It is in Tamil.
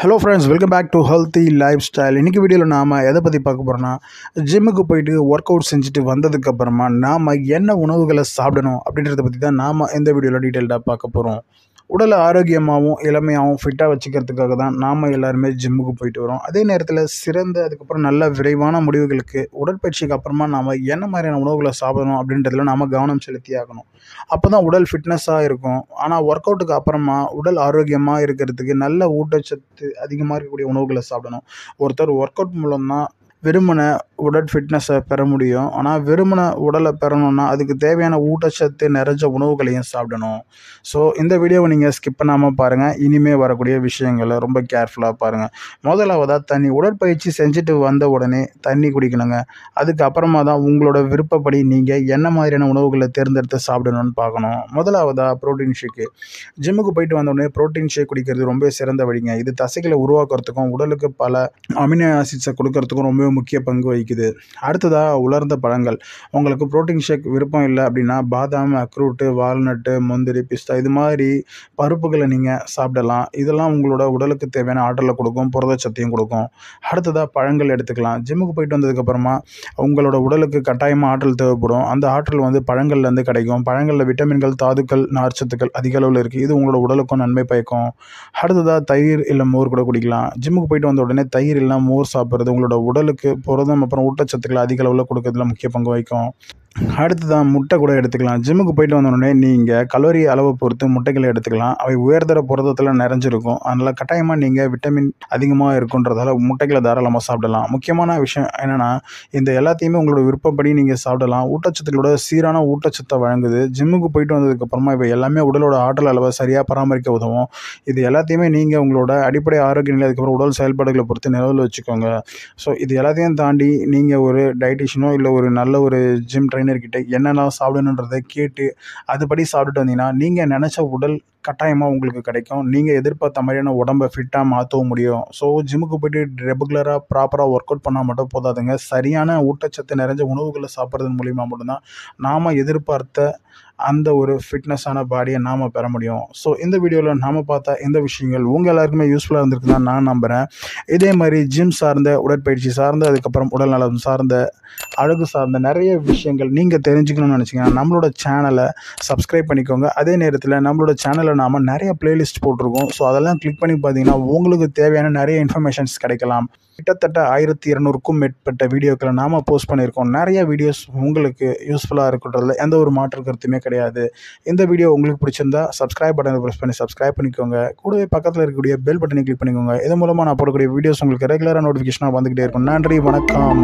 Hello friends, welcome back to healthy lifestyle. இன்றைக்கி வீடியோவில் நாம் எதை பற்றி பார்க்க போகிறோன்னா, ஜிம்முக்கு போயிட்டு ஒர்க் அவுட் செஞ்சுட்டு வந்ததுக்கப்புறமா நாம் என்ன உணவுகளை சாப்பிடணும் அப்படின்றத பற்றி தான் நாம் இந்த வீடியோவில் டீட்டெயில்டாக பார்க்க போகிறோம். உடலை ஆரோக்கியமாகவும் இளமையாகவும் ஃபிட்டாக வச்சுக்கிறதுக்காக தான் நாம் எல்லாருமே ஜிம்முக்கு போயிட்டு வரோம். அதே நேரத்தில் அதுக்கப்புறம் நல்ல விரைவான முடிவுகளுக்கு உடற்பயிற்சிக்கு அப்புறமா நாம் என்ன மாதிரியான உணவுகளை சாப்பிடணும் அப்படின்றதுல நாம் கவனம் செலுத்தி ஆகணும். அப்போ தான் உடல் ஃபிட்னஸாக இருக்கும். ஆனால் ஒர்க் அவுட்டுக்கு அப்புறமா உடல் ஆரோக்கியமாக இருக்கிறதுக்கு நல்ல ஊட்டச்சத்து அதிகமாக இருக்கக்கூடிய உணவுகளை சாப்பிடணும். ஒருத்தர் ஒர்க் அவுட் மூலம்தான் வெறுமனை உடல் ஃபிட்னஸை பெற முடியும். ஆனால் வெறுமனை உடலை பெறணுன்னா அதுக்கு தேவையான ஊட்டச்சத்து நிறைஞ்ச உணவுகளையும் சாப்பிடணும். ஸோ இந்த வீடியோவை நீங்கள் ஸ்கிப் பண்ணாமல் பாருங்கள். இனிமேல் வரக்கூடிய விஷயங்களை ரொம்ப கேர்ஃபுல்லாக பாருங்கள். முதலாவதாக தண்ணி. உடற்பயிற்சி செஞ்சுட்டு வந்த உடனே தண்ணி குடிக்கணுங்க. அதுக்கப்புறமா தான் உங்களோட விருப்பப்படி நீங்கள் என்ன மாதிரியான உணவுகளை தேர்ந்தெடுத்து சாப்பிடணும்னு பார்க்கணும். முதலாவதாக ப்ரோட்டீன் ஷேக்கு. ஜிம்முக்கு போயிட்டு வந்த உடனே ப்ரோட்டீன் ஷேக் குடிக்கிறது ரொம்ப சிறந்த வழிங்க. இது தசைகளை உருவாக்குறதுக்கும் உடலுக்கு பல அமினோ ஆசிட்ஸை கொடுக்கறதுக்கும் ரொம்ப முக்கிய பங்கு வகிக்குது. அடுத்ததாக உலர்ந்த பழங்கள். உங்களுக்கு ப்ரோட்டீன் ஷேக் விருப்பம் இல்லை அப்படின்னா பாதாம், அக்ரூட்டு, வால்நட்டு, முந்திரி, பிஸ்தா இது மாதிரி பருப்புகளை நீங்கள் சாப்பிடலாம். இதெல்லாம் உங்களோட உடலுக்கு தேவையான ஆற்றலை கொடுக்கும், புரதச்சத்தையும் கொடுக்கும். அடுத்ததாக பழங்கள் எடுத்துக்கலாம். ஜிம்முக்கு போயிட்டு வந்ததுக்கப்புறமா உங்களோட உடலுக்கு கட்டாயமாக ஆற்றல் தேவைப்படும். அந்த ஆற்றல் பழங்கள்லேருந்து கிடைக்கும். பழங்களில் விட்டமின்கள், தாதுக்கள், நார்ச்சத்துக்கள் அதிக அளவில் இருக்குது. இது உங்களோட உடலுக்கும் நன்மை பயக்கும். அடுத்ததாக தயிர் இல்லை மோர் கூட குடிக்கலாம். ஜிம்முக்கு போயிட்டு வந்த உடனே தயிர் இல்லை மோர் சாப்பிட்றது உங்களோட உடலுக்கு புரதம் அப்புறம் ஊட்டச்சத்துக்களை அதிக அளவில் கொடுக்கறதுல முக்கிய பங்கு வகிக்கும். அடுத்ததான் முட்டை கூட எடுத்துக்கலாம். ஜிம்முக்கு போயிட்டு வந்தோடனே நீங்கள் கலோரி அளவை பொறுத்து முட்டைகளை எடுத்துக்கலாம். அவை உயர்தர புரதத்தில் நிறைஞ்சிருக்கும். அதனால் கட்டாயமாக நீங்கள் விட்டமின் அதிகமாக இருக்குன்றதால முட்டைகளை தாராளமாக சாப்பிடலாம். முக்கியமான விஷயம் என்னென்னா, இந்த எல்லாத்தையுமே உங்களோட விருப்பப்படி நீங்கள் சாப்பிடலாம். ஊட்டச்சத்துக்களோட சீரான ஊட்டச்சத்தை வழங்குது. ஜிம்முக்கு போயிட்டு வந்ததுக்கப்புறமா இவை எல்லாமே உடலோட ஆற்றல் அளவை சரியாக பராமரிக்க உதவும். இது எல்லாத்தையுமே நீங்கள் உங்களோட அடிப்படை ஆரோக்கிய நிலை அதுக்கப்புறம் உடல் செயல்பாடுகளை பொறுத்து நிலவில் வச்சுக்கோங்க. ஸோ இது எல்லாத்தையும் தாண்டி நீங்கள் ஒரு டயட்டிஷியனோ இல்லை ஒரு நல்ல ஒரு ஜிம் ட்ரைனர்கிட்ட என்னெல்லாம் சாப்பிடணுன்றதை கேட்டு அதுபடி சாப்பிட்டுட்டு வந்தீங்கன்னா நீங்கள் நினச்ச உடல் கட்டாயமாக உங்களுக்கு கிடைக்கும். நீங்கள் எதிர்பார்த்த மாதிரியான உடம்பை ஃபிட்டாக மாற்றவும் முடியும். ஸோ ஜிம்முக்கு போய்ட்டு ரெகுலராக ப்ராப்பராக ஒர்க் அவுட் பண்ணால் மட்டும் போதாதுங்க. சரியான ஊட்டச்சத்து நிறைஞ்ச உணவுகளை சாப்பிட்றது மூலிமா மட்டும்தான் நாம் எதிர்பார்த்த அந்த ஒரு ஃபிட்னஸான பாடியை நாம் பெற முடியும். ஸோ இந்த வீடியோவில் நாம் பார்த்த இந்த விஷயங்கள் உங்கள் எல்லாருக்குமே யூஸ்ஃபுல்லாக இருந்திருக்குன்னு தான் நான் நம்புகிறேன். இதே மாதிரி ஜிம் சார்ந்த, உடற்பயிற்சி சார்ந்த, அதுக்கப்புறம் உடல் நலம் சார்ந்த, அழகு சார்ந்த நிறைய விஷயங்கள் நீங்கள் தெரிஞ்சுக்கணும்னு நினச்சிங்கன்னா நம்மளோட சேனலை சப்ஸ்கிரைப் பண்ணிக்கோங்க. அதே நேரத்தில் நம்மளோட சேனலில் நாம் நிறைய பிளேலிஸ்ட் போட்டிருக்கோம். ஸோ அதெல்லாம் கிளிக் பண்ணி பார்த்தீங்கன்னா உங்களுக்கு தேவையான நிறைய இன்ஃபர்மேஷன்ஸ் கிடைக்கலாம். கிட்டத்தட்ட 1200க்கும் மேற்பட்ட வீடியோக்களை நாம் போஸ்ட் பண்ணியிருக்கோம். நிறைய வீடியோஸ் உங்களுக்கு யூஸ்ஃபுல்லாக இருக்கிறதுல எந்த ஒரு மாற்று கருத்துமே கிடையாது. இந்த வீடியோ உங்களுக்கு பிடிச்சிருந்தா சப்ஸ்கிரைப் பட்டனை ப்ரெஸ் பண்ணி சப்ஸ்கிரைப் பண்ணிக்கோங்க. கூடவே பக்கத்தில் இருக்கக்கூடிய பெல் பட்டனை கிளிக் பண்ணிக்கோங்க. இதன் மூலமாக நான் போடக்கூடிய வீடியோஸ் உங்களுக்கு ரெகுலராக நோட்டிஃபிகேஷனாக வந்துக்கிட்டே இருக்கும். நன்றி, வணக்கம்.